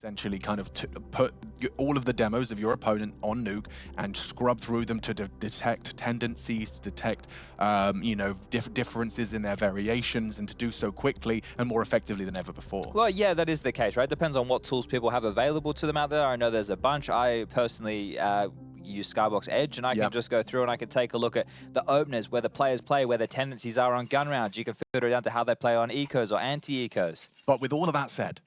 essentially kind of put all of the demos of your opponent on Nuke and scrub through them to detect tendencies, to detect, you know, differences in their variations, and to do so quickly and more effectively than ever before. Well, yeah, that is the case, right? Depends on what tools people have available to them out there. I know there's a bunch. I personally use Skybox Edge, and I can just go through and I can take a look at the openers, where the players play, where their tendencies are on gun rounds. You can filter it down to how they play on ecos or anti-ecos. But with all of that said,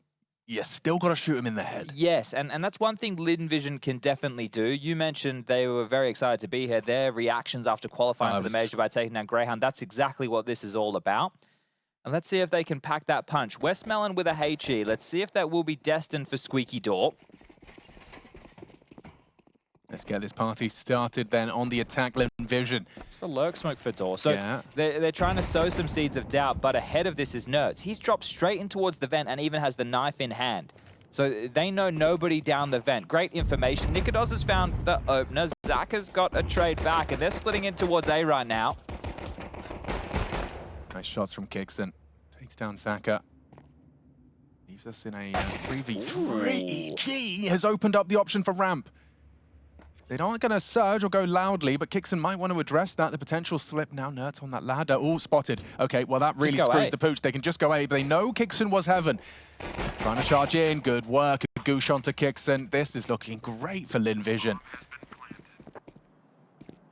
you still got to shoot him in the head. Yes, and that's one thing Lynn Vision can definitely do. You mentioned they were very excited to be here. Their reactions after qualifying for the major by taking down Greyhound, that's exactly what this is all about. And let's see if they can pack that punch. Westmelon with a HE. Let's see if that will be destined for Squeaky Door. Let's get this party started then on the attack, Lynn Vision. It's the lurk smoke for Door. So they're trying to sow some seeds of doubt, but ahead of this is Nerds. He's dropped straight in towards the vent and even has the knife in hand. So they know nobody down the vent. Great information. Nikodos has found the opener. Zach has got a trade back, and they're splitting in towards A right now. Nice shots from kyxsan. Takes down Zaka. Leaves us in a 3v3. EG has opened up the option for ramp. They aren't going to surge or go loudly, but kyxsan might want to address that. The potential slip now. Nerds on that ladder. Oh, spotted. Okay, well, that really screws the pooch. They can just go A, but they know kyxsan was heaven. Trying to charge in. Good work. A goosh onto kyxsan. This is looking great for Lynn Vision.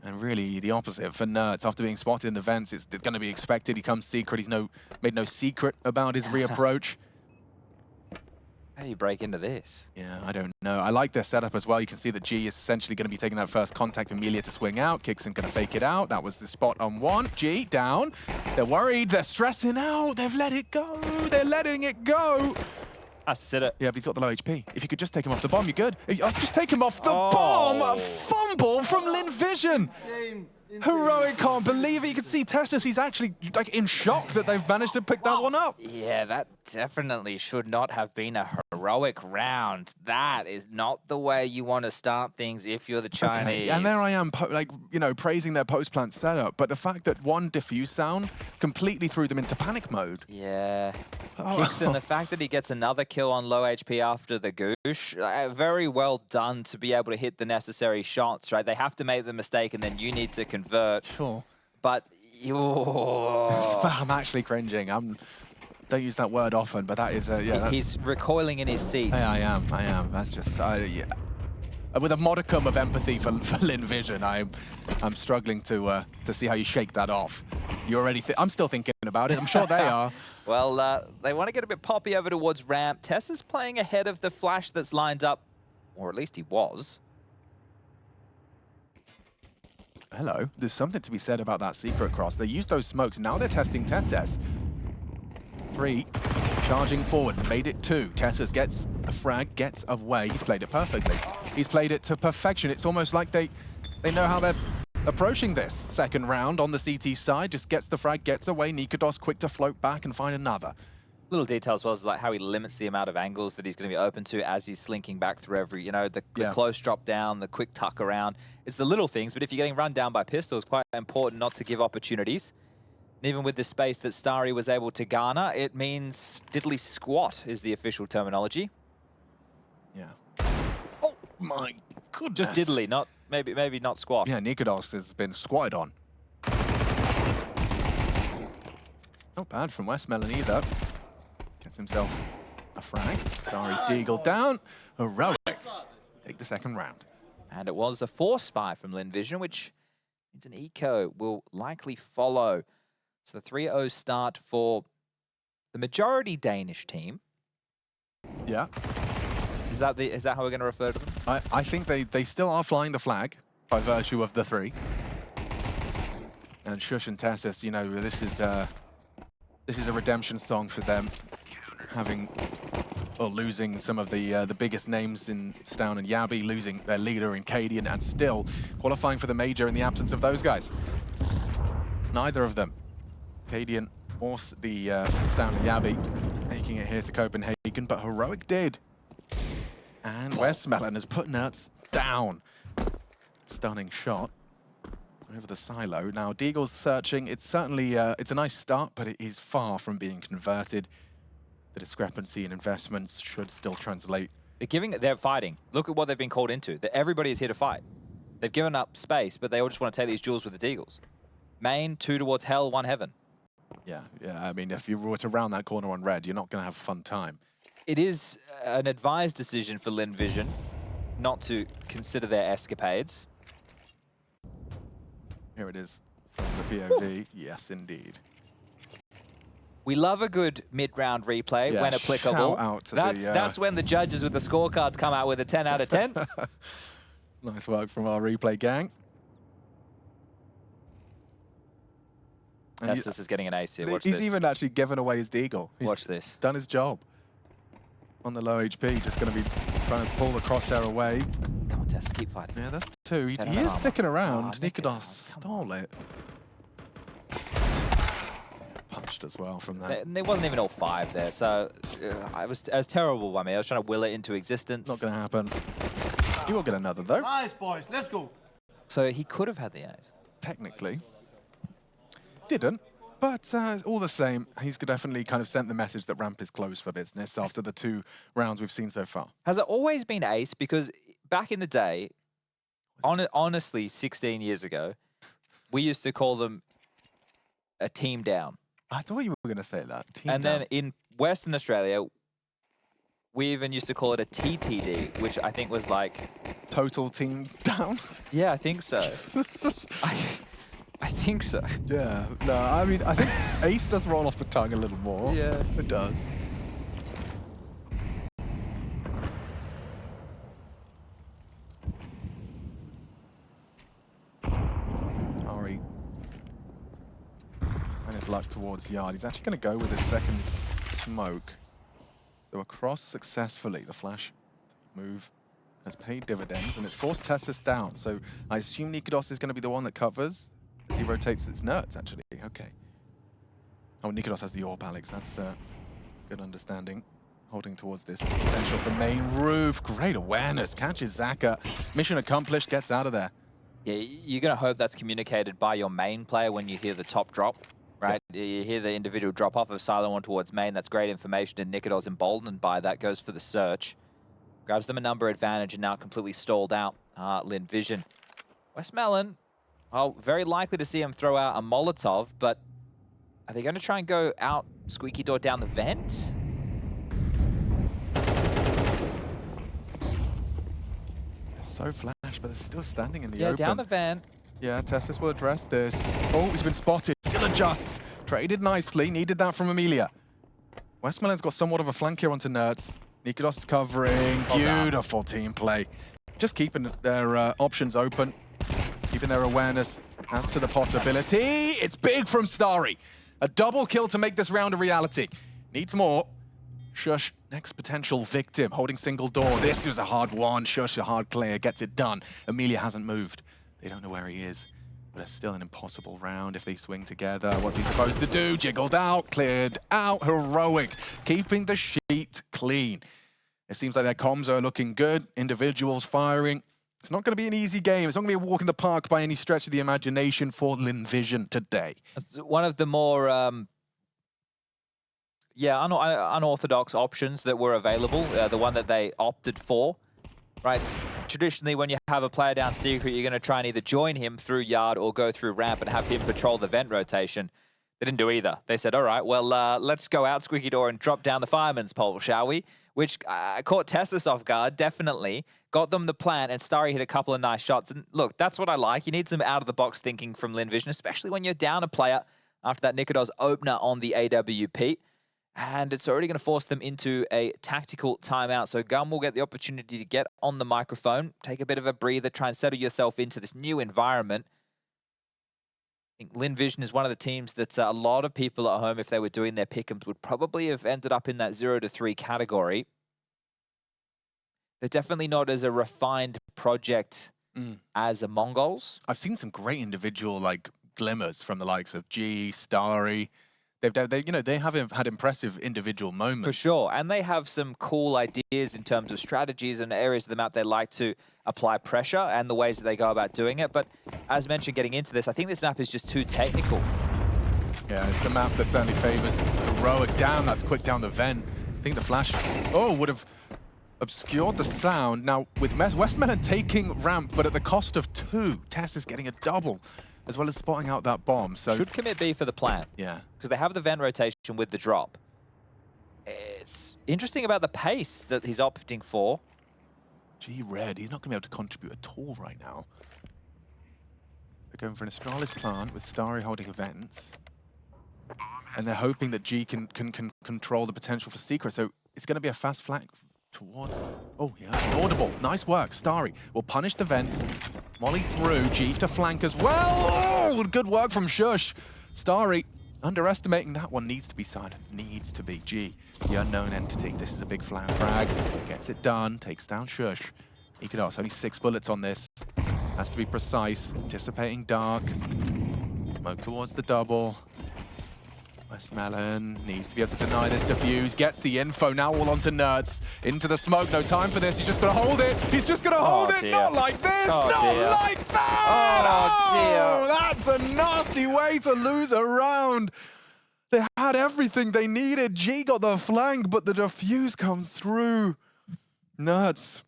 And really the opposite for Nerds. After being spotted in the vents, it's going to be expected. He comes secret. He's made no secret about his reapproach. How do you break into this? Yeah, I don't know. I like their setup as well. You can see that G is essentially going to be taking that first contact. Emilia to swing out. kyxsan going to fake it out. That was the spot on one. G down. They're worried. They're stressing out. They've let it go. They're letting it go. I said it. Yeah, but he's got the low HP. If you could just take him off the bomb, you're good. Just take him off the bomb. A fumble from Lynn Vision. Heroic can't believe it. You can see Tessus, he's actually like in shock that they've managed to pick that one up. Yeah, that definitely should not have been a heroic round. That is not the way you want to start things if you're the Chinese. Okay. And there I am, like, you know, praising their post-plant setup, but the fact that one diffuse sound completely threw them into panic mode. Yeah. kyxsan, the fact that he gets another kill on low HP after the goosh, very well done to be able to hit the necessary shots, right? They have to make the mistake and then you need to convert. Sure. But I'm actually cringing. Don't use that word often, but that is yeah. He's recoiling in his seat. Yeah, I am. That's just yeah. With a modicum of empathy for Lynn Vision, I'm struggling to see how you shake that off. You already I'm still thinking about it. I'm sure they are. Well, they want to get a bit poppy over towards ramp. Tess is playing ahead of the flash that's lined up, or at least he was. Hello. There's something to be said about that secret cross. They used those smokes. Now they're testing Tessus. 3. Charging forward. Made it 2. Tessus gets a frag, gets away. He's played it perfectly. He's played it to perfection. It's almost like they know how they're approaching this second round on the CT side. Just gets the frag, gets away. Nikodos quick to float back and find another. Little detail as well is like how he limits the amount of angles that he's going to be open to as he's slinking back through every, you know, the close drop down, the quick tuck around. It's the little things, but if you're getting run down by pistol, it's quite important not to give opportunities. And even with the space that Starry was able to garner, it means diddly squat is the official terminology. Yeah. Oh my goodness. Just diddly, not maybe not squat. Yeah, Nikodos has been squatted on. Not bad from Westmelon either. Gets himself a frag. Starry's deagle down. Heroic. Take the second round. And it was a force spy from Lynn Vision, which means an eco will likely follow. So the 3-0 start for the majority Danish team. Yeah. Is that how we're going to refer to them? I think they still are flying the flag by virtue of the 3. And Shush and Tessus, you know, this is a redemption song for them, losing some of the biggest names in Stown and Yabi, losing their leader in Cadian, and still qualifying for the major in the absence of those guys. Neither of them, Cadian or the Stown and Yabi, making it here to Copenhagen, but Heroic did. And Westmelon has put Nerds down. Stunning shot over the silo. Now Deagle's searching. It's certainly it's a nice start, but it is far from being converted. The discrepancy in investments should still translate They're fighting. Look at what they've been called into. Everybody is here to fight. They've given up space, but they all just want to take these jewels with the Deagles. Main, 2 towards hell, 1 heaven. Yeah. I mean, if you were to round that corner on red, you're not going to have a fun time. It is an advised decision for Lynn Vision not to consider their escapades. Here it is from the POV. Woo. Yes, indeed. We love a good mid-round replay when applicable. Shout out to that's when the judges with the scorecards come out with a 10 out of 10. Nice work from our replay gang. This is getting an ace here. Watch he's this. even actually given away his Deagle. Watch this. Done his job. On the low HP, just going to be trying to pull the crosshair away. Come on, Tess, keep fighting. Yeah, that's 2. He is sticking around. Nikodos stole it. Punched as well from that. It wasn't even all 5 there, so it was terrible by me. I was trying to will it into existence. Not going to happen. He will get another, though. Nice, boys. Let's go. So he could have had the ace. Technically. Didn't. But all the same, he's definitely kind of sent the message that ramp is closed for business after the 2 rounds we've seen so far. Has it always been ace? Because back in the day, honestly, 16 years ago, we used to call them a team down. I thought you were going to say that. Team down. Then in Western Australia, we even used to call it a TTD, which I think was like... Total team down? Yeah, I think so. I think so. Yeah. No, I mean, I think ace does roll off the tongue a little more. Yeah. It does. Ari. And his luck towards yard. He's actually going to go with his second smoke. So across successfully. The flash move has paid dividends, and it's forced Tessus down. So I assume Nikodos is going to be the one that covers. He rotates its nerds, actually. Okay. Oh, Nikodos has the AWP, Alex. That's good understanding. Holding towards this potential for main roof. Great awareness. Catches Zaka. Mission accomplished. Gets out of there. Yeah, you're going to hope that's communicated by your main player when you hear the top drop, right? Yep. You hear the individual drop off of Silo 1 towards main. That's great information, and Nikodos emboldened by that goes for the search. Grabs them a number advantage and now completely stalled out. Lynn Vision. Westmelon. Well, very likely to see him throw out a Molotov, but are they going to try and go out Squeaky Door down the vent? They're so flash, but they're still standing in the open. open. Yeah, down the vent. Yeah, Tessus will address this. Oh, he's been spotted. Still adjusts. Traded nicely. Needed that from Emilia. Westmelon's got somewhat of a flank here onto Nerds. Nikodos is covering. Beautiful team play. Just keeping their options open. Keeping their awareness as to the possibility. It's big from Starry. A double kill to make this round a reality. Needs more. Shush, next potential victim, holding single door. This was a hard one. Shush, a hard clear, gets it done. Emilia hasn't moved. They don't know where he is, but it's still an impossible round if they swing together. What's he supposed to do? Jiggled out, cleared out, heroic. Keeping the sheet clean. It seems like their comms are looking good. Individuals firing. It's not going to be an easy game. It's not going to be a walk in the park by any stretch of the imagination for Lynn Vision today. It's one of the more, unorthodox options that were available. The one that they opted for, right? Traditionally, when you have a player down secret, you're going to try and either join him through yard or go through ramp and have him patrol the vent rotation. They didn't do either. They said, all right, well, let's go out Squeaky Door and drop down the fireman's pole, shall we? Which caught Tessus off guard, definitely. Got them the plan, and Starry hit a couple of nice shots. And look, that's what I like. You need some out-of-the-box thinking from Lynn Vision, especially when you're down a player after that Nikodos opener on the AWP. And it's already going to force them into a tactical timeout. So Gum will get the opportunity to get on the microphone, take a bit of a breather, try and settle yourself into this new environment. I think Lynn Vision is one of the teams that a lot of people at home, if they were doing their pick'ems, would probably have ended up in that 0 to 3 category. They're definitely not as a refined project as a Mongols. I've seen some great individual glimmers from the likes of G, Starry. They have had impressive individual moments. For sure, and they have some cool ideas in terms of strategies and areas of the map they like to apply pressure and the ways that they go about doing it. But as mentioned, getting into this, I think this map is just too technical. Yeah, it's the map that certainly favors heroic down. That's quick down the vent. I think the flash, would have obscured the sound. Now, with Westmelon taking ramp, but at the cost of 2, Tess is getting a double, as well as spotting out that bomb. So should commit B for the plant. Yeah. Because they have the vent rotation with the drop. It's interesting about the pace that he's opting for. G Red, he's not going to be able to contribute at all right now. They're going for an Astralis plant with Starry holding events. And they're hoping that G can control the potential for Secret. So it's going to be a fast flank towards... Oh, yeah, audible. Nice work. Starry will punish the vents. Molly through. G to flank as well. Oh, good work from Shush. Starry underestimating that one. Needs to be silent. Needs to be. G, the unknown entity. This is a big frag. Gets it done. Takes down Shush. EmiliaQAQ, only 6 bullets on this. Has to be precise. Anticipating dark. Smoke towards the double. Westmelon needs to be able to deny this defuse. Gets the info. Now all onto Nerds. Into the smoke. No time for this. He's just going to hold it. He's just going to hold it. Not like this. Not like that. Oh, that's a nasty way to lose a round. They had everything they needed. G got the flank, but the defuse comes through. Nerds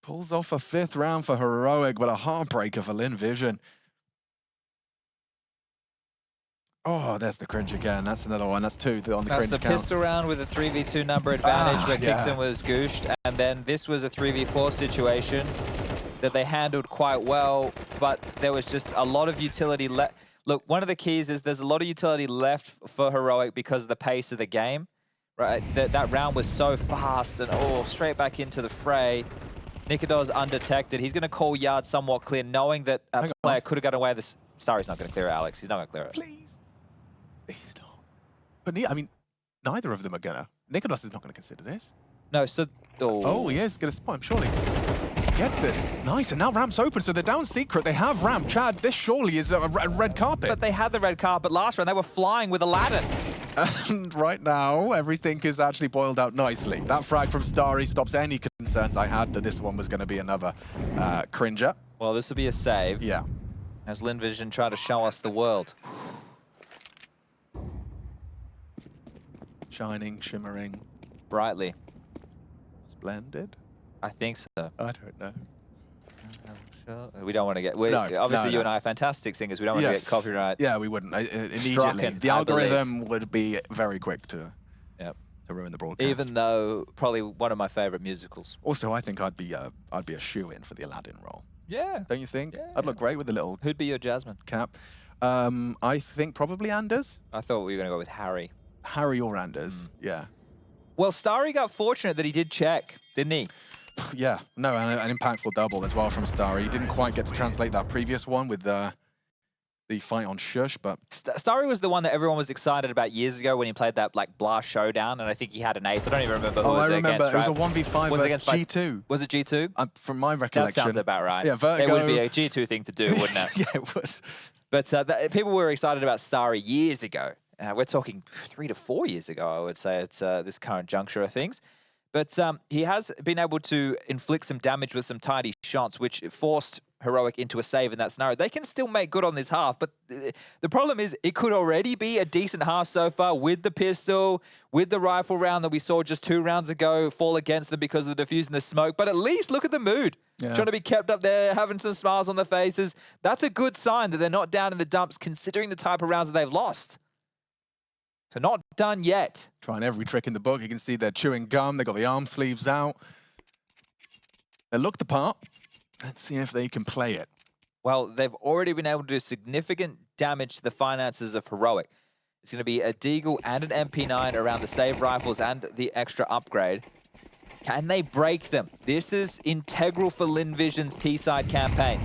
pulls off a 5th round for Heroic, but a heartbreaker for Lynn Vision. Oh, there's the cringe again. That's another one. That's 2 on the cringe count. That's the pistol round with a 3v2 number advantage where kyxsan was gooshed. And then this was a 3v4 situation that they handled quite well, but there was just a lot of utility left. Look, one of the keys is there's a lot of utility left for Heroic because of the pace of the game. Right? That round was so fast and straight back into the fray. Nikador's undetected. He's going to call yard somewhat clear, knowing that a player could have got away with this. Starry's not going to clear it, Alex. He's not going to clear it. Please. He's not. But I mean, neither of them are gonna. Nicholas is not gonna consider this. No, so... Oh, he is gonna spot him, surely. Gets it. Nice, and now ramp's open, so they're down Secret. They have ramp. Chad, this surely is a red carpet. But they had the red carpet last round. They were flying with Aladdin. And right now, everything is actually boiled out nicely. That frag from Starry stops any concerns I had that this one was gonna be another cringer. Well, this will be a save. Yeah. As Lynn Vision try to show us the world. Shining, shimmering. Brightly. Splendid? I think so. I don't know. Sure. We don't want to get... obviously, you and I are fantastic singers. We don't want to get copyright. Yeah, we wouldn't. Immediately. The algorithm would be very quick to ruin the broadcast. Even though probably one of my favorite musicals. Also, I think I'd be a shoo-in for the Aladdin role. Yeah. Don't you think? Yeah. I'd look great with a little... Who'd be your Jasmine? Cap. I think probably Anders. I thought we were going to go with Harry. Harry or Anders, yeah. Well, Starry got fortunate that he did check, didn't he? Yeah, no, and an impactful double as well from Starry. He didn't quite get to translate that previous one with the fight on Shush, but... Starry was the one that everyone was excited about years ago when he played that like Blast Showdown, and I think he had an ace. I don't even remember who was it against. It was a 1v5 versus G2. Was it G2? From my recollection. That sounds about right. Yeah, Vertigo. It would be a G2 thing to do, wouldn't it? Yeah, it would. But people were excited about Starry years ago. We're talking 3 to 4 years ago, I would say, at this current juncture of things. But he has been able to inflict some damage with some tidy shots, which forced Heroic into a save in that scenario. They can still make good on this half, but the problem is it could already be a decent half so far with the pistol, with the rifle round that we saw just 2 rounds ago fall against them because of the diffuse and the smoke. But at least look at the mood. Yeah. Trying to be kept up there, having some smiles on their faces. That's a good sign that they're not down in the dumps considering the type of rounds that they've lost. So not done yet. Trying every trick in the book. You can see they're chewing gum. They got the arm sleeves out. They look the part. Let's see if they can play it. Well, they've already been able to do significant damage to the finances of Heroic. It's going to be a Deagle and an MP9 around the save rifles and the extra upgrade. Can they break them? This is integral for Lynn Vision's T-side campaign.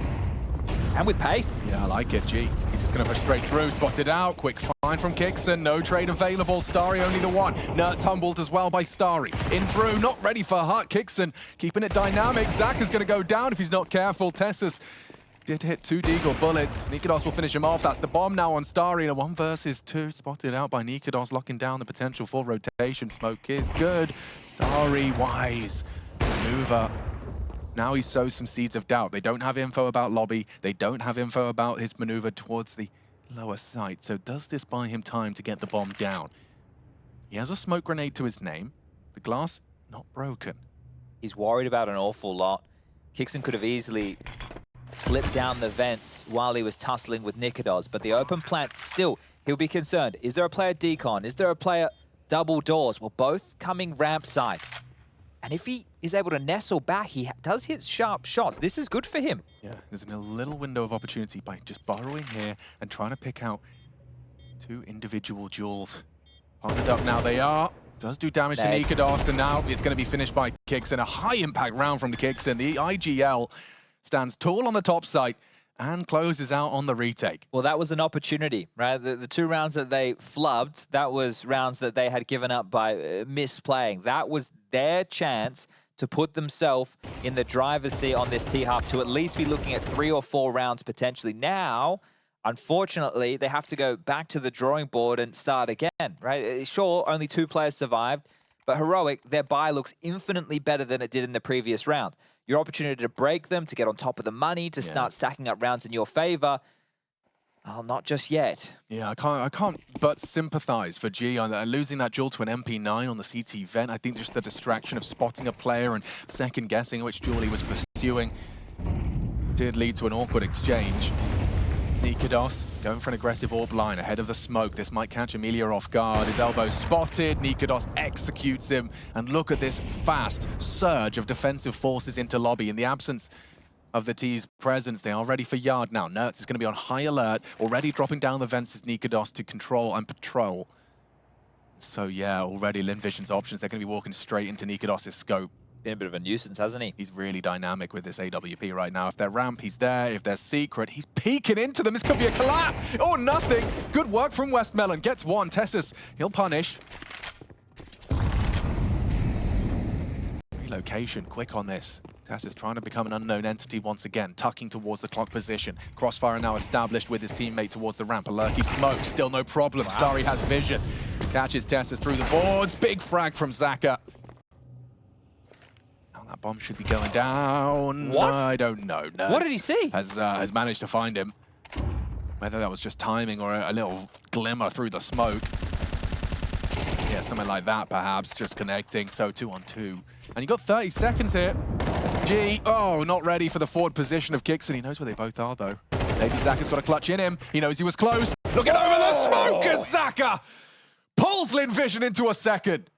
And with pace. Yeah, I like it, G. He's just going to push straight through. Spotted out. Quick find from kyxsan. No trade available. Starry only the one. Nerds humbled as well by Starry. In through. Not ready for Hut. kyxsan keeping it dynamic. Zach is going to go down if he's not careful. Tessus did hit 2 Deagle bullets. Nikados will finish him off. That's the bomb now on Starry. In a 1 versus 2. Spotted out by Nikados, locking down the potential for rotation. Smoke is good. Starry wise. Maneuver. Now he sows some seeds of doubt. They don't have info about lobby. They don't have info about his maneuver towards the lower site. So does this buy him time to get the bomb down? He has a smoke grenade to his name. The glass not broken. he's worried about an awful lot. kyxsan could have easily slipped down the vents while he was tussling with Nikodos, but the open plant, still, he'll be concerned. Is there a player decon? Is there a player double doors? Well, both coming ramp side. And if he is able to nestle back, he does hit sharp shots. This is good for him. Yeah, there's a little window of opportunity by just burrowing here and trying to pick out two individual duels. Partnered up now they are. Does do damage to Nikodos, and now it's going to be finished by kyxsan. A high impact round from the kyxsan. The IGL stands tall on the top side and closes out on the retake. Well, that was an opportunity, right? The 2 rounds that they flubbed, that was rounds that they had given up by misplaying. That was their chance to put themselves in the driver's seat on this T-half to at least be looking at 3 or 4 rounds potentially. Now, unfortunately, they have to go back to the drawing board and start again, right? Sure, only 2 players survived, but Heroic, their buy looks infinitely better than it did in the previous round. Your opportunity to break them, to get on top of the money, to start stacking up rounds in your favor. Oh, not just yet. Yeah, I can't but sympathize for G on losing that duel to an MP9 on the CT vent. I think just the distraction of spotting a player and second guessing which duel he was pursuing did lead to an awkward exchange. Nikodos going for an aggressive orb line ahead of the smoke. This might catch Emilia off guard. His elbow spotted. Nikodos executes him. And look at this fast surge of defensive forces into lobby. In the absence of the T's presence, they are ready for yard now. Nertz is going to be on high alert. Already dropping down the vents is Nikodos to control and patrol. So yeah, already Lynn Vision's options. They're going to be walking straight into Nikodos' scope. Been a bit of a nuisance, hasn't he? He's really dynamic with this AWP right now. If they're ramp, he's there. If they're secret, he's peeking into them. This could be a collapse or nothing. Good work from Westmelon. Gets one. Tessus, he'll punish. Relocation, quick on this. Tessus trying to become an unknown entity once again, tucking towards the clock position. Crossfire now established with his teammate towards the ramp. Alerky smoke, still no problem. Starry has vision. Catches Tessus through the boards. Big frag from Zaka. That bomb should be going down. What? I don't know. Nerds what did he see? Has managed to find him. Whether that was just timing or a little glimmer through the smoke. Yeah, something like that perhaps, just connecting. So 2 on 2. And you got 30 seconds here. G, oh, not ready for the forward position of kyxsan. He knows where they both are though. Maybe Zaka's got a clutch in him. He knows he was close. Looking over the smoke as Zaka pulls Lynn Vision into a second.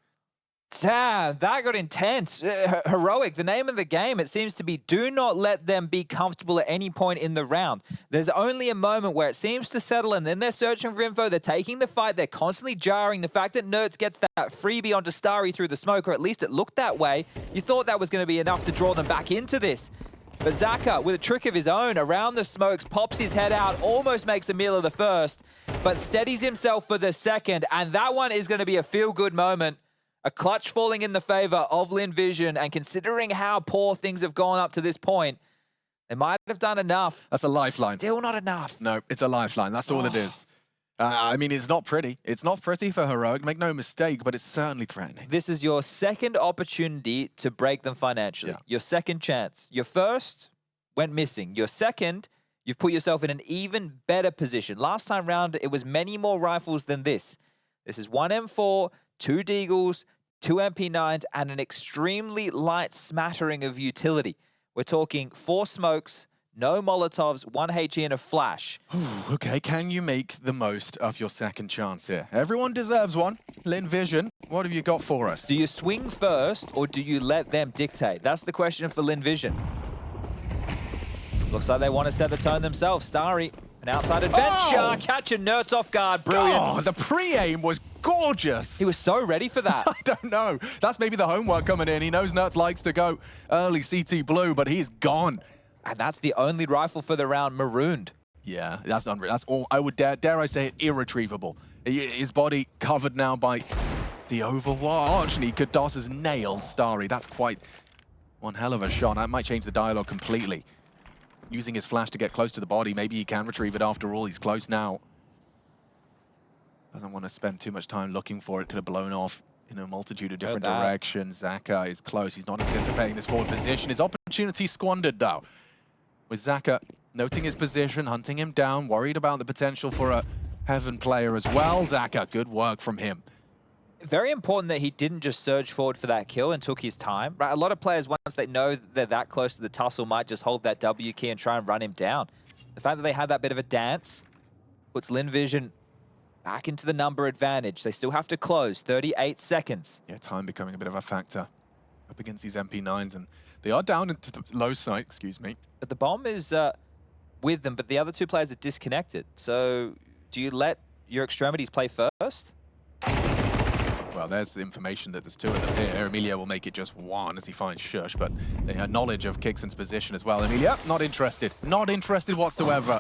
Damn, that got intense. Heroic, the name of the game, it seems to be do not let them be comfortable at any point in the round. There's only a moment where it seems to settle and then they're searching for info, they're taking the fight, they're constantly jarring. The fact that Nertz gets that freebie onto Starry through the smoke, or at least it looked that way, you thought that was going to be enough to draw them back into this. But Zaka, with a trick of his own, around the smokes, pops his head out, almost makes Emilia the first, but steadies himself for the second, and that one is going to be a feel-good moment. A clutch falling in the favor of Lynn Vision, and considering how poor things have gone up to this point, they might have done enough. That's a lifeline. Still not enough. No, it's a lifeline. That's all it is. I mean, it's not pretty. It's not pretty for Heroic, make no mistake, but it's certainly threatening. This is your second opportunity to break them financially. Yeah. Your second chance. Your first went missing. Your second, you've put yourself in an even better position. Last time round, it was many more rifles than this. This is 1 M4, 2 Deagles, 2 MP9s, and an extremely light smattering of utility. We're talking 4 smokes, no Molotovs, 1 HE, and a flash. Ooh, okay, can you make the most of your second chance here? Everyone deserves one. Lynn Vision, what have you got for us? Do you swing first, or do you let them dictate? That's the question for Lynn Vision. Looks like they want to set the tone themselves. Starry, an outside adventure, catching Nertz off guard, brilliant. Oh, the pre-aim was gorgeous. He was so ready for that. I don't know. That's maybe the homework coming in. He knows Nertz likes to go early CT blue, but he's gone. And that's the only rifle for the round, marooned. Yeah, that's unreal. That's all. I would dare I say it, irretrievable. His body covered now by the Overwatch. Nikodos has nailed Starry. That's quite one hell of a shot. That might change the dialogue completely. Using his flash to get close to the body. Maybe he can retrieve it after all. He's close now. Doesn't want to spend too much time looking for it. Could have blown off in a multitude of different directions. Zaka is close. He's not anticipating this forward position. His opportunity squandered, though. With Zaka noting his position, hunting him down, worried about the potential for a Heaven player as well. Zaka, good work from him. Very important that he didn't just surge forward for that kill and took his time. Right, a lot of players, once they know they're that close to the tussle, might just hold that W key and try and run him down. The fact that they had that bit of a dance puts Lynn Vision back into the number advantage. They still have to close, 38 seconds. Yeah, time becoming a bit of a factor up against these MP9s, and they are down into the low side, excuse me. But the bomb is with them, but the other two players are disconnected. So do you let your extremities play first? Well, there's the information that there's two of them here. Emilia will make it just one as he finds Shush, but they had knowledge of kyxsan's position as well. Emilia, not interested. Not interested whatsoever.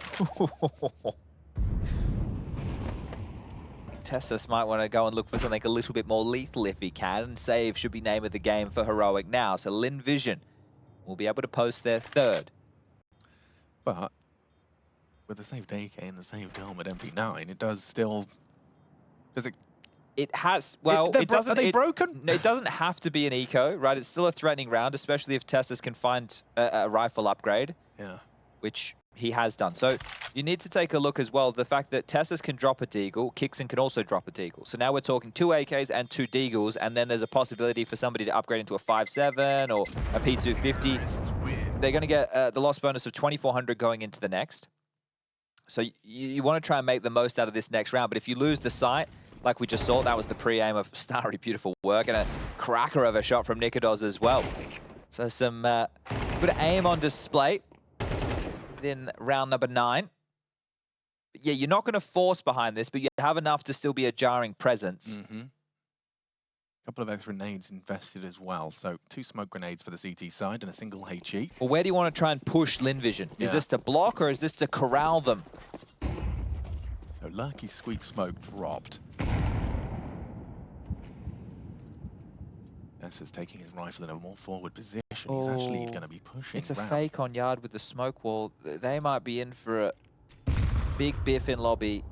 Tessus might want to go and look for something a little bit more lethal if he can, and save should be name of the game for Heroic now. So Lynn Vision will be able to post their third. But with the saved AK and the saved helmet MP9, it does still... Does it... It has, well, it doesn't... Are they broken? No, it doesn't have to be an eco, right? It's still a threatening round, especially if Tessus can find a rifle upgrade. Yeah. Which he has done. So you need to take a look as well, the fact that Tessus can drop a deagle, kyxsan can also drop a deagle. So now we're talking 2 AKs and 2 deagles, and then there's a possibility for somebody to upgrade into a 5.7 or a P250. They're going to get the loss bonus of 2,400 going into the next. So you want to try and make the most out of this next round, but if you lose the sight, like we just saw, that was the pre-aim of Starry, beautiful work, and a cracker of a shot from Nikodos as well. So some good aim on display in round number 9. But yeah, you're not going to force behind this, but you have enough to still be a jarring presence. A couple of extra nades invested as well. So 2 smoke grenades for the CT side and a single HE. Well, where do you want to try and push Lynn Vision? Is this to block or is this to corral them? So lucky squeak smoke dropped. Is taking his rifle in a more forward position. He's actually going to be pushing. It's a fake on yard with the smoke wall. They might be in for a big biff in lobby.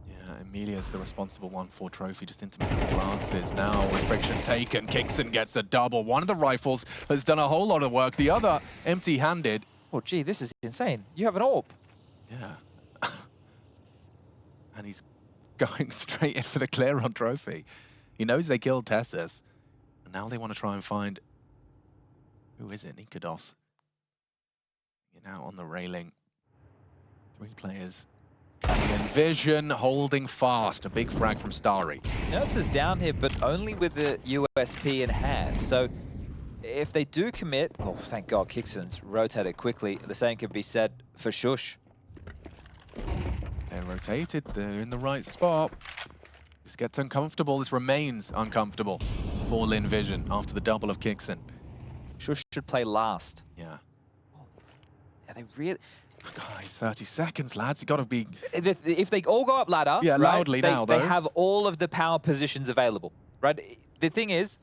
Yeah, Emilia's the responsible one for trophy, just intermittent glances. Now with friction taken, kyxsan gets a double. One of the rifles has done a whole lot of work. The other empty-handed. Oh, gee, this is insane. You have an AWP. Yeah. And he's going straight in for the clear on trophy. He knows they killed Tessus. Now they want to try and find, who is it? Nikodos. You're now on the railing. 3 players. And Vision holding fast. A big frag from Starry. Nerds is down here, but only with the USP in hand. So if they do commit, oh, thank God, kyxsan's rotated quickly. The same could be said for Shush. They're rotated. They're in the right spot. This gets uncomfortable. This remains uncomfortable for Lynn Vision after the double of kyxsan. Shush should play last. Yeah. Yeah, they really... Guys, 30 seconds, lads. You got to be... If they all go up ladder... Yeah, loudly right, now, though. They have all of the power positions available, right? The thing is,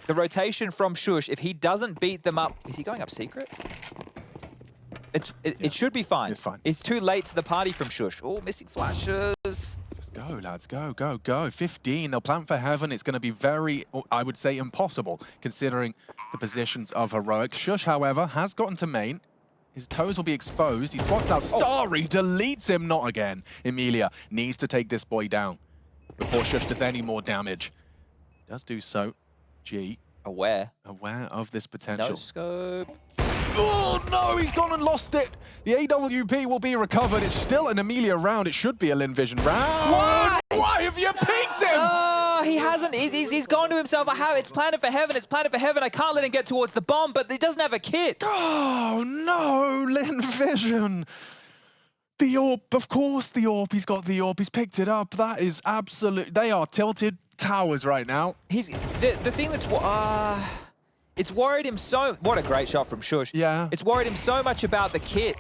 the rotation from Shush, if he doesn't beat them up... Is he going up secret? It should be fine. It's fine. It's too late to the party from Shush. Oh, missing flashes. Go, lads, go, go, go. 15, they'll plan for heaven. It's going to be very, I would say, impossible, considering the positions of Heroic. Shush, however, has gotten to main. His toes will be exposed. He spots out Starry, deletes him, not again. Emilia needs to take this boy down before Shush does any more damage. Does do so. G. Aware of this potential. No scope. Oh, no, he's gone and lost it. The AWP will be recovered. It's still an Emilia round. It should be a Lynn Vision round. Why have you picked him? He hasn't. He's gone to himself. It's planted for heaven. It's planted for heaven. I can't let him get towards the bomb, but he doesn't have a kit. Oh, no, Lynn Vision. The AWP, of course the AWP. He's got the AWP. He's picked it up. That is absolute. They are tilted towers right now. The thing that's... It's worried him so... What a great shot from Shush. Yeah. It's worried him so much about the kit.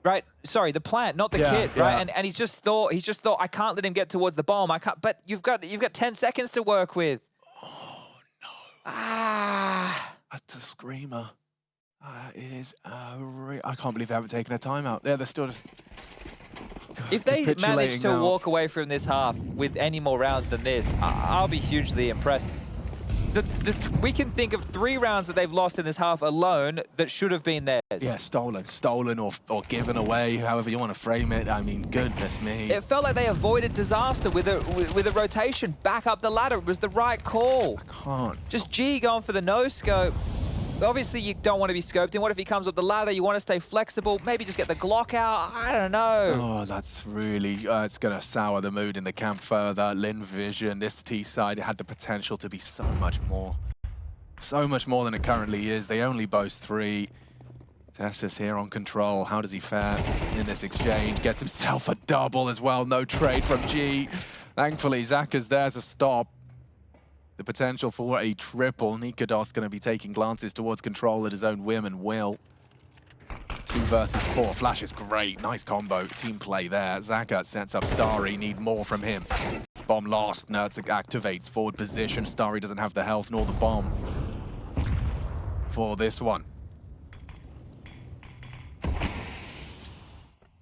Right? Sorry, the plant, not the kit, right? Yeah. And he's just thought, I can't let him get towards the bomb. I can't... But you've got 10 seconds to work with. Oh, no. That's a screamer. That is I can't believe they haven't taken a timeout. They're still just... If they manage to walk away from this half with any more rounds than this, I'll be hugely impressed. we can think of 3 rounds that they've lost in this half alone that should have been theirs. Yeah, stolen or given away, however you want to frame it. I mean, goodness me. It felt like they avoided disaster with a rotation back up the ladder. It was the right call. I can't. Just G going for the no-scope. Obviously, you don't want to be scoped in. What if he comes up the ladder? You want to stay flexible. Maybe just get the Glock out. I don't know. Oh, that's really, it's going to sour the mood in the camp further. Lynn Vision, this T side, it had the potential to be so much more. So much more than it currently is. They only boast 3. Tessus here on control. How does he fare in this exchange? Gets himself a double as well. No trade from G. Thankfully, Zaka's there to stop the potential for a triple. Nikados going to be taking glances towards control at his own whim and will. 2 versus 4. Flash is great. Nice combo. Team play there. Zaka sets up Starry. Need more from him. Bomb lost. Nerds activates forward position. Starry doesn't have the health nor the bomb for this one.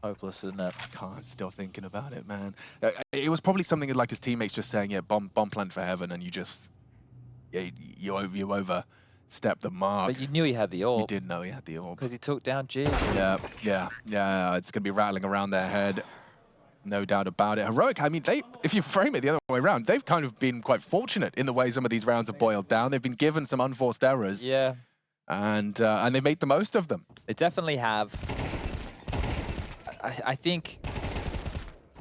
Hopeless, isn't it? I'm still thinking about it, man. It was probably something like his teammates just saying, yeah, bomb plant for heaven, and you just, yeah, you overstepped the mark. But you knew he had the orb. You did know he had the orb. Because he took down G. Yeah. It's going to be rattling around their head. No doubt about it. Heroic, I mean, if you frame it the other way around, they've kind of been quite fortunate in the way some of these rounds have boiled down. They've been given some unforced errors. Yeah. And they made the most of them. They definitely have. I think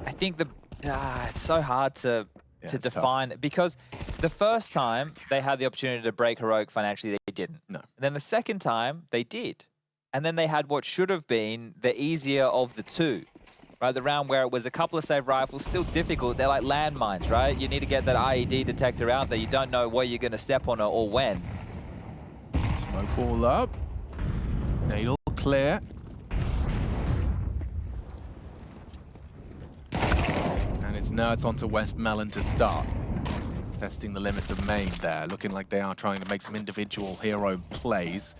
it's so hard to define tough. Because the first time they had the opportunity to break Heroic financially, they didn't. No. And then the second time they did, and then they had what should have been the easier of the 2. Right, the round where it was a couple of save rifles, still difficult. They're like landmines, right? You need to get that IED detector out there. You don't know where you're going to step on it or when. Smoke all up. Needle clear. And it's Nerds onto West Melon to start. Testing the limits of main there. Looking like they are trying to make some individual hero plays.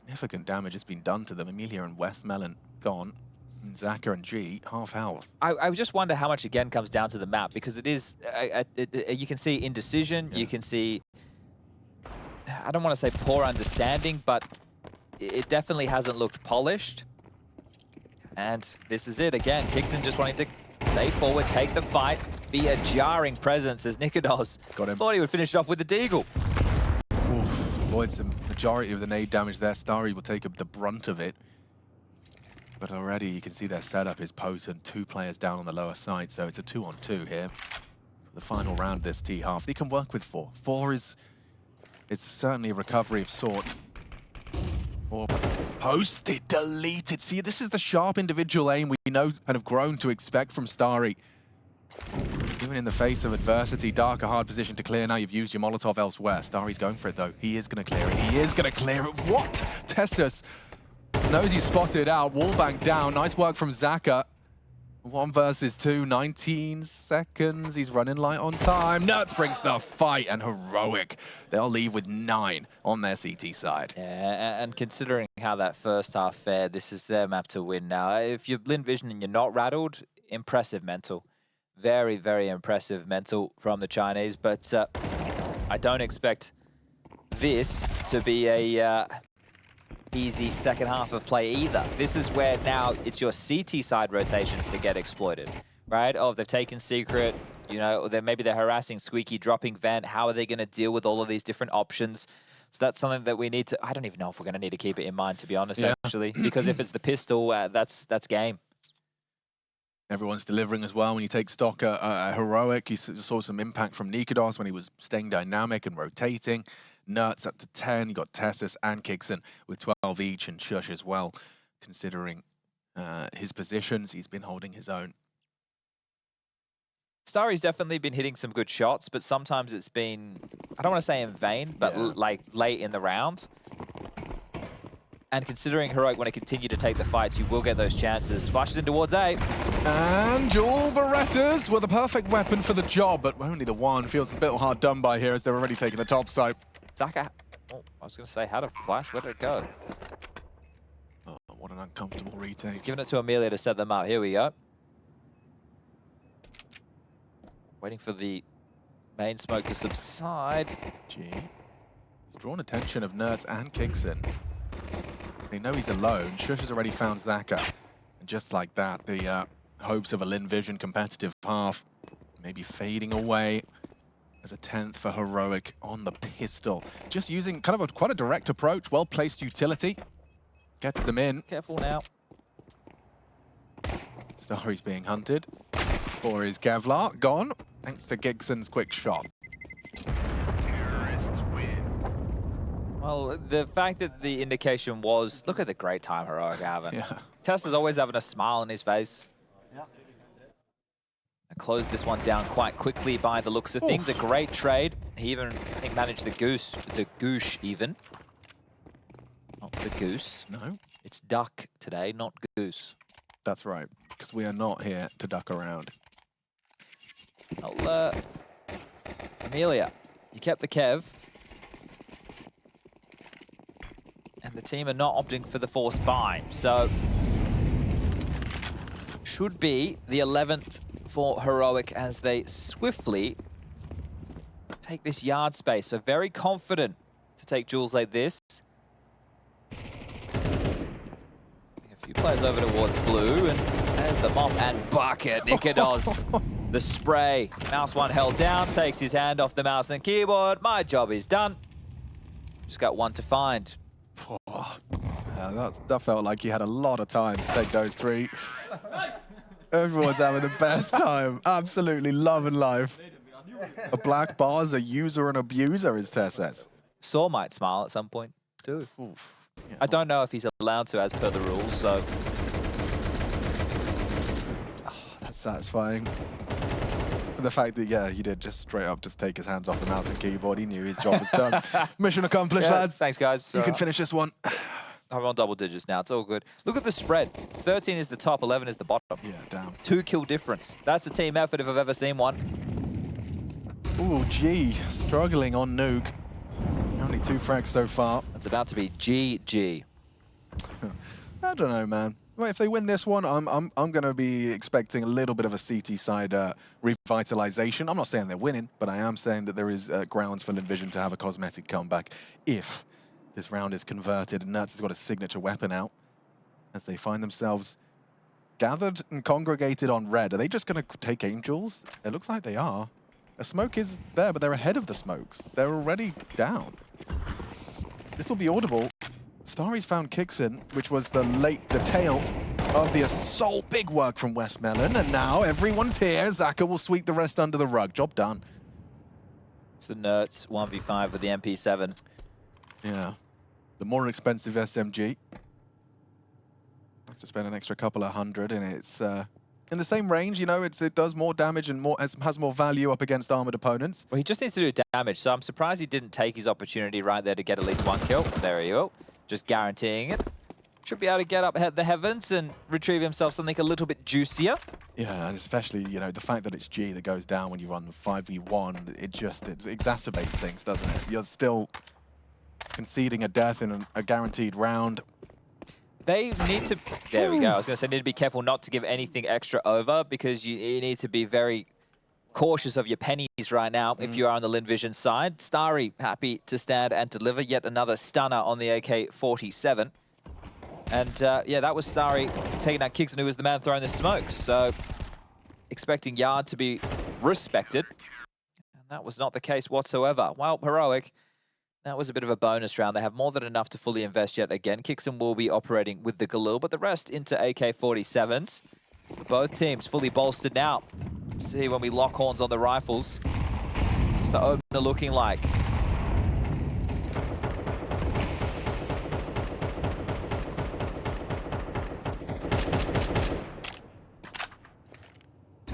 Significant damage has been done to them. Emilia and West Melon gone. And Zaka and G, half health. I just wonder how much, again, comes down to the map, because it is, you can see indecision, you can see, I don't want to say poor understanding, but it definitely hasn't looked polished. And this is it, again, kyxsan just wanting to stay forward, take the fight, be a jarring presence as Nikados thought he would finish it off with the deagle. Avoids the majority of the nade damage there. Starry will take the brunt of it. But already you can see their setup is potent. 2 players down on the lower side, so it's a 2-on-2 here. The final round of this T half. They can work with 4. 4 is, it's certainly a recovery of sorts. Or posted, deleted. See, this is the sharp individual aim we know and have grown to expect from Starry. Even in the face of adversity, Dark, a hard position to clear. Now you've used your Molotov elsewhere. Starry's going for it though. He is going to clear it. He is going to clear it. What? Testus knows he's spotted out. Wallbang down. Nice work from Zaka. 1 versus 2, 19 seconds. He's running light on time. Nuts brings the fight, and Heroic, they'll leave with 9 on their CT side. Yeah, and considering how that first half fared, this is their map to win now. If you're Lynn Vision and you're not rattled, impressive mental. Very, very impressive mental from the Chinese, but I don't expect this to be a easy second half of play either. This is where now it's your CT side rotations to get exploited, right? Oh, they've taken Secret, you know, maybe they're harassing Squeaky, dropping Vent. How are they going to deal with all of these different options? So that's something that we need to, I don't even know if we're going to need to keep it in mind, to be honest, actually, because if it's the pistol, that's game. Everyone's delivering as well. When you take stock Heroic, you saw some impact from Nikados when he was staying dynamic and rotating. Nuts up to 10. You got Tessus and kyxsan with 12 each, and Shush as well. Considering his positions, he's been holding his own. Starry's definitely been hitting some good shots, but sometimes it's been, I don't want to say in vain, but like late in the round. And considering Heroic want to continue to take the fights, you will get those chances. Flashes in towards A. And dual Berettas were the perfect weapon for the job, but only the one. Feels a bit hard done by here as they're already taking the top side. Zaka, oh, I was going to say, had a flash, where did it go? Oh, what an uncomfortable retake. He's giving it to Emilia to set them up. Here we go. Waiting for the Main smoke to subside. G. He's drawn attention of Nerds and kyxsan. They know he's alone. Shush has already found Zaka. And just like that, the hopes of a Lynn Vision competitive half maybe fading away. As a 10th for Heroic on the pistol. Just using kind of quite a direct approach, well-placed utility. Gets them in. Careful now. Starry's being hunted. For his Kevlar, gone. Thanks to kyxsan's quick shot. Terrorists win. Well, the fact that the indication was, look at the great time Heroic are having. Yeah. Tesla's always having a smile on his face. Closed this one down quite quickly by the looks of things. A great trade. He even, I think, managed the goosh even. Not the goose. No. It's duck today, not goose. That's right, because we are not here to duck around. Well, Emilia, you kept the Kev. And the team are not opting for the forced buy. So, should be the 11th for Heroic as they swiftly take this yard space. So very confident to take duels like this. A few players over towards blue, and there's the mop and bucket. Nikados, the spray. Mouse one held down, takes his hand off the mouse and keyboard. My job is done. Just got one to find. Yeah, that felt like he had a lot of time to take those three. Everyone's having the best time. Absolutely loving life. A black bar's a user and abuser, as Tess says. Saw might smile at some point, too. Oof. Yeah. I don't know if he's allowed to as per the rules, so... Oh, that's satisfying. The fact that, yeah, he did just straight up just take his hands off the mouse and keyboard. He knew his job was done. Mission accomplished, Yeah, lads. thanks, guys. You can finish this one. I'm on double digits now. It's all good. Look at the spread. 13 is the top, 11 is the bottom. Yeah, damn. 2 kill difference. That's a team effort if I've ever seen one. Ooh, G, struggling on Nuke. Only 2 frags so far. It's about to be GG. I don't know, man. Well, if they win this one, I'm going to be expecting a little bit of a CT side revitalization. I'm not saying they're winning, but I am saying that there is grounds for Lynn Vision to have a cosmetic comeback if this round is converted. And Nerds has got a signature weapon out as they find themselves gathered and congregated on red. Are they just going to take Angels? It looks like they are. A smoke is there, but they're ahead of the smokes. They're already down. This will be audible. Starry's found kyxsan, which was the tail of the assault. Big work from Westmelon, and now everyone's here. Zaka will sweep the rest under the rug. Job done. It's the Nerds 1v5 with the MP7. Yeah. The more expensive SMG. Have to spend an extra couple of hundred, and it's in the same range, you know, it does more damage and has more value up against armored opponents. Well, he just needs to do damage, so I'm surprised he didn't take his opportunity right there to get at least 1 kill. There you go. Just guaranteeing it. Should be able to get up the heavens and retrieve himself something a little bit juicier. Yeah, and especially, you know, the fact that it's G that goes down when you run 5v1, it exacerbates things, doesn't it? You're still conceding a death in a guaranteed round. They need to... There we go. I was going to say, need to be careful not to give anything extra over because you need to be very cautious of your pennies right now if you are on the Lynn Vision side. Starry happy to stand and deliver yet another stunner on the AK-47. And yeah, that was Starry taking out kyxsan, who was the man throwing the smokes. So expecting Yard to be respected. And that was not the case whatsoever. Well, Heroic, that was a bit of a bonus round. They have more than enough to fully invest yet again. kyxsan will be operating with the Galil, but the rest into AK-47s. Both teams fully bolstered now. Let's see when we lock horns on the rifles. What's the opener looking like?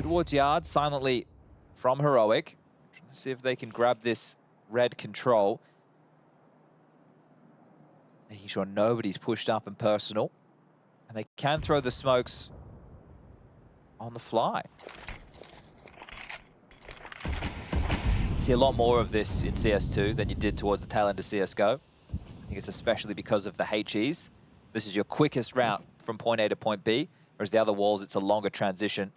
Towards Yard, silently from Heroic. Trying to see if they can grab this red control. Making sure nobody's pushed up and personal. And they can throw the smokes on the fly. You see a lot more of this in CS2 than you did towards the tail end of CSGO. I think it's especially because of the HEs. This is your quickest route from point A to point B, whereas the other walls, it's a longer transition.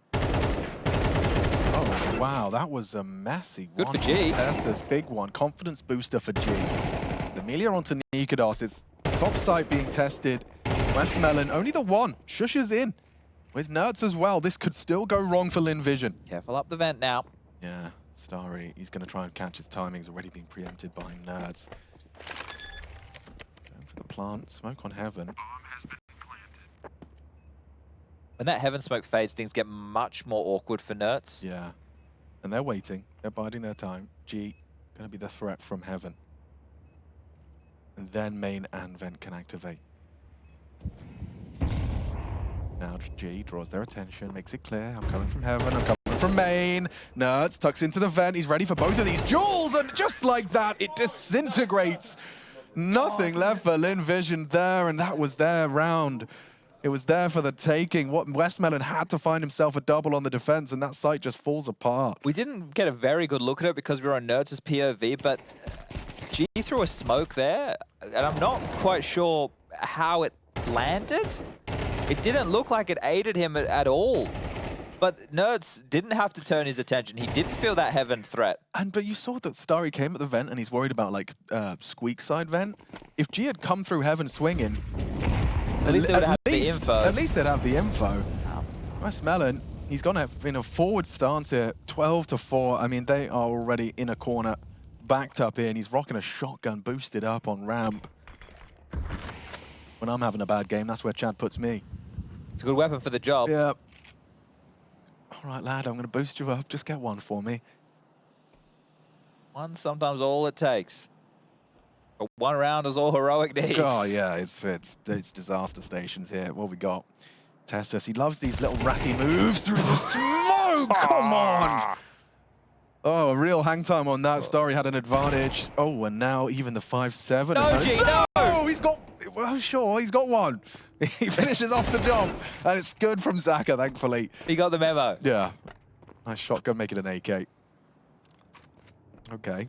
Oh, wow, that was a messy Good one. for G. Tessa's big one. Confidence booster for G. Emilia onto Nikados. It's top site being tested. Westmelon, only the one. Shushes in. With Nerds as well, this could still go wrong for Lynn Vision. Careful up the vent now. Yeah, Starry, he's going to try and catch his timings. Already being preempted by Nerds. Going for the plant. Smoke on Heaven. When that Heaven smoke fades, things get much more awkward for Nerds. Yeah. And they're waiting. They're biding their time. G, going to be the threat from Heaven. And then main and vent can activate. Now G draws their attention, makes it clear. I'm coming from Heaven, I'm coming from main. Nerds tucks into the vent. He's ready for both of these duels, and just like that, it disintegrates. Nothing left for Lynn Vision there, and that was their round. It was there for the taking. What Westmelon had to find himself a double on the defense, and that site just falls apart. We didn't get a very good look at it because we were on Nerds' POV, but G threw a smoke there, and I'm not quite sure how it landed. It didn't look like it aided him at all. But Nerds didn't have to turn his attention. He didn't feel that Heaven threat. But you saw that Starry came at the vent and he's worried about like squeak side vent. If G had come through Heaven swinging, at least they would have the info. At least they'd have the info. Westmelon, he's gone in a forward stance here, 12-4. I mean, they are already in a corner, backed up in. He's rocking a shotgun, boosted up on ramp. When I'm having a bad game, that's where Chad puts me. It's a good weapon for the job. Yeah. All right, lad, I'm going to boost you up. Just get one for me. One sometimes all it takes. But one round is all Heroic needs. Oh, yeah, it's disaster stations here. What we got? Tessus, he loves these little ratty moves through the smoke. Come on. Oh, a real hang time on that. Starry had an advantage. Oh, and now even the 5-7. No, G, no! Oh, he's got, well, sure, he's got one. He finishes off the job, and it's good from Zaka, thankfully. He got the memo. Yeah. Nice shotgun, making an AK. Okay.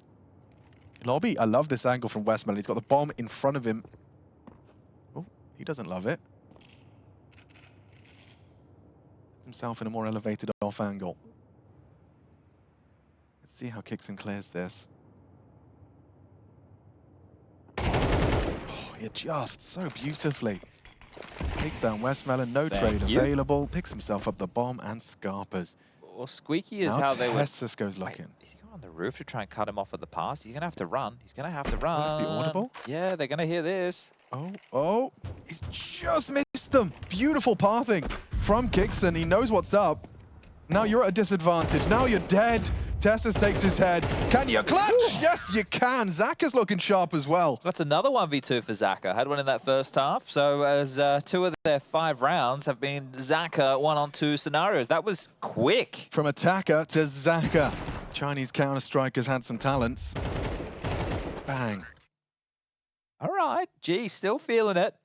Lobby, I love this angle from Westmelon. He's got the bomb in front of him. Oh, he doesn't love it. Himself in a more elevated off angle. Let's see how kyxsan clears this. Oh, he adjusts so beautifully. Takes down Westmelon, no trade available. Picks himself up the bomb and Scarpers. Well, Squeaky is now how they would... Tessus goes looking. Wait, is he going on the roof to try and cut him off at the pass? He's going to have to run. He's going to have to run. Will this be audible? Yeah, they're going to hear this. Oh, he's just missed them. Beautiful pathing from kyxsan. He knows what's up. Now you're at a disadvantage. Now you're dead. Tessus takes his head. Can you clutch? Ooh. Yes, you can. Zaka's looking sharp as well. That's another 1v2 for Zaka. Had one in that first half. So as 2 of their 5 rounds have been Zaka 1-on-2 scenarios. That was quick. From attacker to Zaka. Chinese counter-strikers had some talents. Bang. All right. Gee, still feeling it.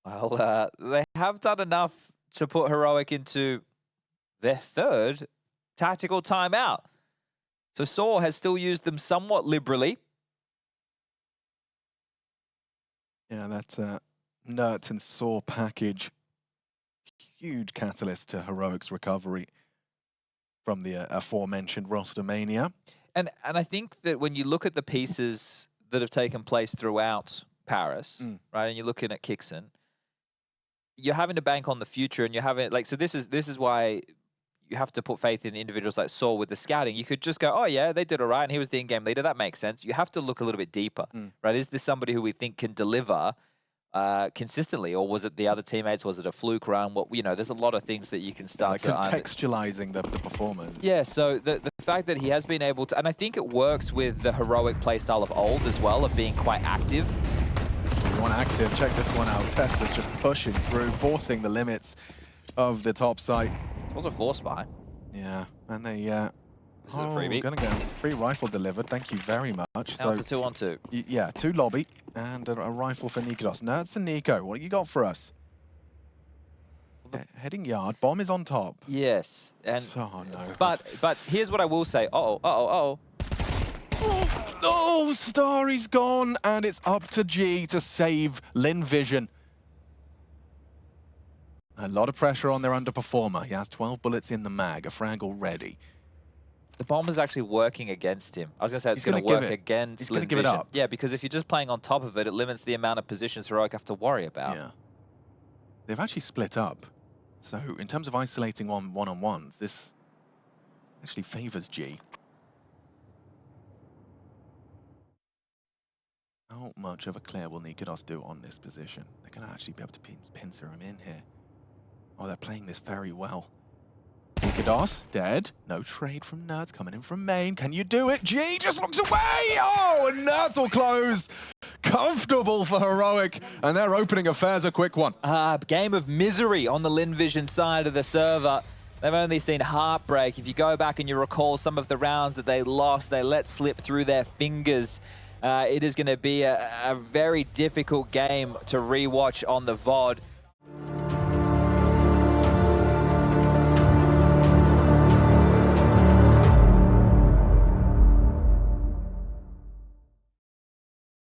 Well, they have done enough to put Heroic into their 3rd tactical timeout. So Saw has still used them somewhat liberally. Yeah, that Nut and Saw package, huge catalyst to Heroic's recovery from the aforementioned roster mania. And I think that when you look at the pieces that have taken place throughout Paris, right, and you're looking at kyxsan, you're having to bank on the future, and you're having like, so this is why you have to put faith in individuals like Saul with the scouting. You could just go, oh yeah, they did all right, and he was the in-game leader. That makes sense. You have to look a little bit deeper, right? Is this somebody who we think can deliver consistently, or was it the other teammates? Was it a fluke run? What, you know, there's a lot of things that you can start to contextualizing the performance. Yeah, so the fact that he has been able to, and I think it works with the Heroic playstyle of old as well, of being quite active. You want active? Check this one out. Tesla's just pushing through, forcing the limits of the top site. It was a force buy. Yeah, and they this is a freebie. Gonna get a free rifle delivered. Thank you very much. Now it's a 2-on-2. Yeah, 2 lobby and a rifle for Nikados. Nerds and Nico, what do you got for us? Heading yard. Bomb is on top. Yes, and oh no. But here's what I will say. Oh. Oh, Starry's gone, and it's up to G to save Lynn Vision. A lot of pressure on their underperformer. He has 12 bullets in the mag, a frag already. The bomb is actually working against him. I was going to say it's He's going to work against He's going to Lynn give it Vision. up. Yeah, because if you're just playing on top of it, it limits the amount of positions Heroic have to worry about. Yeah. They've actually split up. So in terms of isolating one-on-ones, this actually favors G. How much of a clear will Nikados do on this position? They're going to actually be able to pincer him in here. Oh, they're playing this very well. Nikados, dead. No trade from Nerds coming in from main. Can you do it? G just looks away! Oh, and Nerds will close. Comfortable for Heroic, and they're opening affairs a quick one. Game of misery on the Lynn Vision side of the server. They've only seen heartbreak. If you go back and you recall some of the rounds that they lost, they let slip through their fingers. It is going to be a very difficult game to rewatch on the VOD.